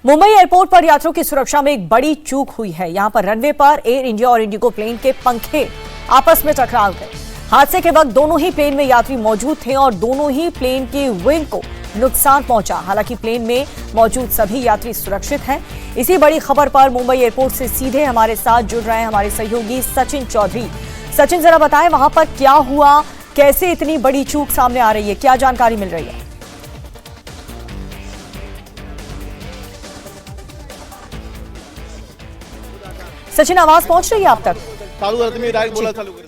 Mumbai airport पर यात्रियों की सुरक्षा में एक बड़ी चूक हुई है। यहां पर रनवे पर एयर इंडिया और इंडिगो प्लेन के पंखे आपस में टकरा गए। हादसे के वक्त दोनों ही प्लेन में यात्री मौजूद थे और दोनों ही प्लेन के विंग को नुकसान पहुंचा। हालांकि प्लेन में मौजूद सभी यात्री सुरक्षित हैं। इसी बड़ी खबर पर मुंबई एयरपोर्ट से सीधे हमारे साथ जुड़ रहे हैं हमारे सहयोगी सचिन चौधरी। सचिन, जरा बताएं वहां पर क्या हुआ, कैसे इतनी बड़ी चूक सामने आ रही है, क्या जानकारी मिल रही है? सचिन, आवाज पहुंच रही है आप तक? चालू करते मैं डायरेक्ट बोला चालू कर।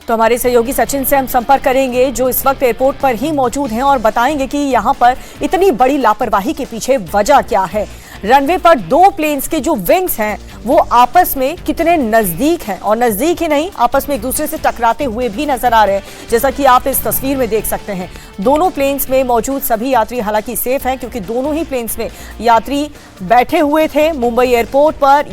तो हमारे सहयोगी सचिन से हम संपर्क करेंगे जो इस वक्त एयरपोर्ट पर ही मौजूद हैं और बताएंगे कि यहां पर इतनी बड़ी लापरवाही के पीछे वजह क्या है। रनवे पर दो प्लेन्स के जो विंग्स हैं वो आपस में कितने नजदीक हैं, और नजदीक ही नहीं, आपस में एक दूसरे से टकराते हुए भी नजर आ रहे हैं, जैसा कि आप इस तस्वीर में देख सकते हैं। दोनों प्लेन्स में मौजूद सभी यात्री हालांकि सेफ हैं, क्योंकि दोनों ही प्लेन्स में यात्री बैठे हुए थे। मुंबई एयरपोर्ट पर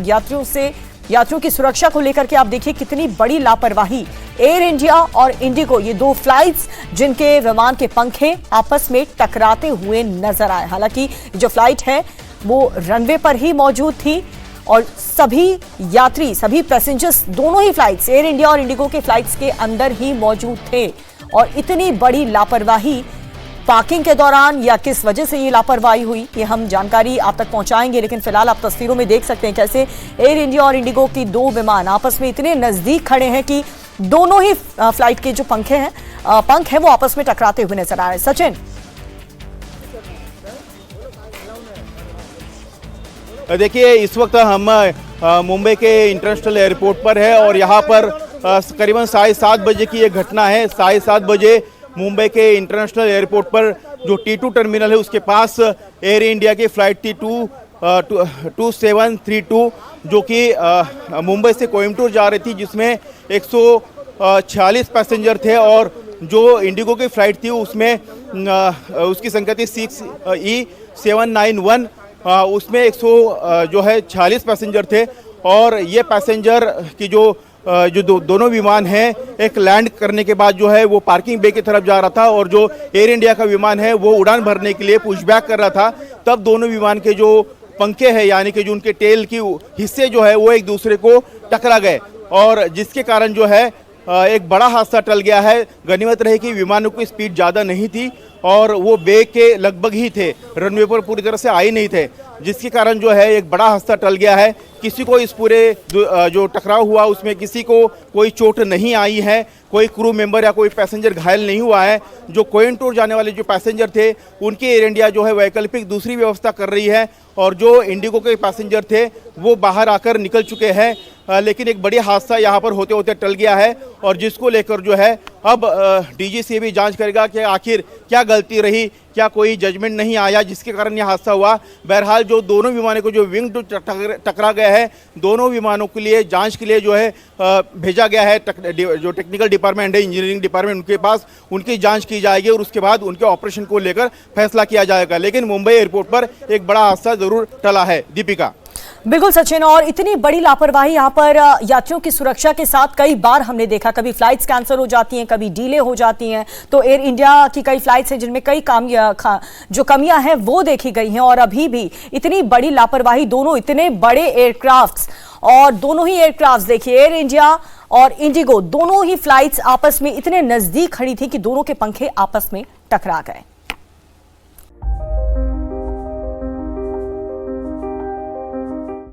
यात्रियों की सुरक्षा को लेकर के आप देखिए कितनी बड़ी लापरवाही। एयर इंडिया और इंडिगो, ये दो फ्लाइट्स जिनके विमान के पंखे आपस में टकराते हुए नजर आए। हालांकि जो फ्लाइट है वो रनवे पर ही मौजूद थी और सभी यात्री, सभी पैसेंजर्स दोनों ही फ्लाइट्स, एयर इंडिया और इंडिगो के फ्लाइट्स के अंदर ही मौजूद थे। और इतनी बड़ी लापरवाही पार्किंग के दौरान या किस वजह से ये लापरवाही हुई, ये हम जानकारी आप तक पहुंचाएंगे। लेकिन फिलहाल आप तस्वीरों में देख सकते हैं कैसे एयर इंडिया और इंडिगो की दो विमान आपस में इतने नजदीक खड़े हैं कि दोनों ही फ्लाइट के जो पंख हैं वो आपस में टकराते हुए नजर आ रहे हैं। सचिन, देखिए इस वक्त हम मुंबई के इंटरनेशनल एयरपोर्ट पर है और यहाँ पर करीबन 7:30 बजे की ये घटना है। 7:30 बजे मुंबई के इंटरनेशनल एयरपोर्ट पर जो T2 टर्मिनल है उसके पास एयर इंडिया की फ्लाइट थी 2732 जो कि मुंबई से कोयम्बटूर जा रही थी, जिसमें 146 पैसेंजर थे। और जो इंडिगो की फ्लाइट थी उसमें उसकी संख्या थी 6E791, उसमें 146 पैसेंजर थे। और ये पैसेंजर की जो दोनों विमान हैं, एक लैंड करने के बाद जो है वो पार्किंग बे की तरफ जा रहा था और जो एयर इंडिया का विमान है वो उड़ान भरने के लिए पुशबैक कर रहा था। तब दोनों विमान के जो पंखे हैं, यानी कि जो उनके टेल की हिस्से जो है वो एक दूसरे को टकरा गए और जिसके कारण जो है एक बड़ा हादसा टल गया है। गनीमत रही कि विमानों की स्पीड ज़्यादा नहीं थी और वो बे के लगभग ही थे, रनवे पर पूरी तरह से आई नहीं थे, जिसके कारण जो है एक बड़ा हादसा टल गया है। किसी को इस पूरे जो टकराव हुआ उसमें किसी को कोई चोट नहीं आई है, कोई क्रू मेंबर या कोई पैसेंजर घायल नहीं हुआ है। जो कोयम्बटूर जाने वाले जो पैसेंजर थे उनकी एयर इंडिया जो है वैकल्पिक दूसरी व्यवस्था कर रही है और जो इंडिगो के पैसेंजर थे वो बाहर आकर निकल चुके हैं। लेकिन एक बड़ी हादसा यहाँ पर होते होते टल गया है और जिसको लेकर जो है अब DGCA भी जांच करेगा कि आखिर क्या गलती रही, क्या कोई जजमेंट नहीं आया जिसके कारण यह हादसा हुआ। बहरहाल जो दोनों विमानों को जो विंग टकरा गया है, दोनों विमानों के लिए जांच के लिए जो है भेजा गया है। जो टेक्निकल डिपार्टमेंट है, इंजीनियरिंग डिपार्टमेंट, उनके पास उनकी जांच की जाएगी और उसके बाद उनके ऑपरेशन को लेकर फैसला किया जाएगा। लेकिन मुंबई एयरपोर्ट पर एक बड़ा हादसा जरूर टला है। दीपिका। बिल्कुल सचिन, और इतनी बड़ी लापरवाही यहाँ पर यात्रियों की सुरक्षा के साथ कई बार हमने देखा। कभी फ्लाइट्स कैंसिल हो जाती हैं, कभी डिले हो जाती हैं। तो एयर इंडिया की कई फ्लाइट्स हैं जिनमें कई जो कमियां हैं वो देखी गई हैं। और अभी भी इतनी बड़ी लापरवाही, दोनों इतने बड़े एयरक्राफ्ट्स, और दोनों ही एयरक्राफ्ट्स देखिए, एयर इंडिया और इंडिगो दोनों ही फ्लाइट्स आपस में इतने नजदीक खड़ी थी कि दोनों के पंखे आपस में टकरा गए।